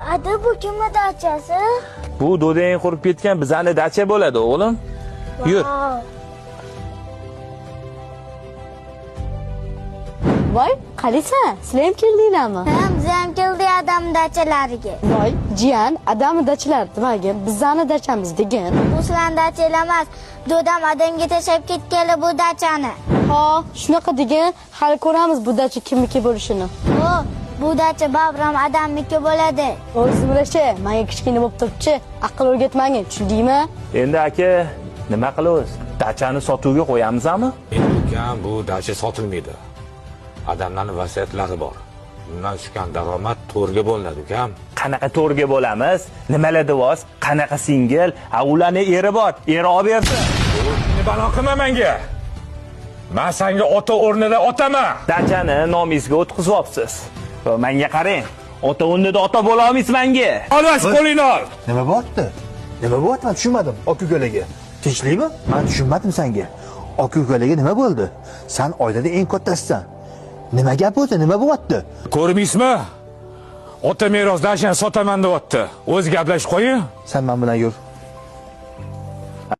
Ada bu kimning dachasi? Bu do'dang qurib ketgan bizani dacha bo'ladi, o'g'lim. Yur. Voy, qaraysan, sizlar ham keldinglarmi? Ham biz ham keldik adam dachalariga. Voy, jiyan, adam dachalar demagin, bizani dachamiz degan. Bu sizlarning dachalar emas. Do'dam adamga tashlab ketganlar bu dachani. Ha, shunaqa degan, hali ko'ramiz bu dacha kimniki bo'lishini. Bu dacha Babram adamniki bo'ladi. O'zimlasha, menga kichkina bo'lib turibchi, aql o'rgatmagin, tushundingmi? Endi aka, nima qilamiz? Dachani sotuvga qo'yamizmi? Endi ukam, bu dacha sotilmaydi. Adamlarning vasiyatlari bor. Bundan tushgan daromad to'rga bo'linadi, ukam. Qanaqa to'rga bo'lamiz? Nimalar devoz? Qanaqa singil? Ularning eri bor, eri olib bersin. Ni balo qilma menga. Men senga ota o'rnida otaman. Dachani nomingizga o'tkazibsiz. Va menga qarang. Ota o'rnida ota bo'la olmaysiz menga. Olvash qo'lingni ol. Nima bo'pti? Nima bo'pti? Men tushunmadim. Aka-ukalaga. Tinchlikmi? Men tushunmadim senga. Aka-ukalaga nima bo'ldi? Sen oilada eng kattasisan. Nima gap o'zi? Nima bo'pti? Ko'rmaysizmi? Ota meros dachani sotaman deyapti. O'zi gaplashib qo'ying. Sen men bilan yur.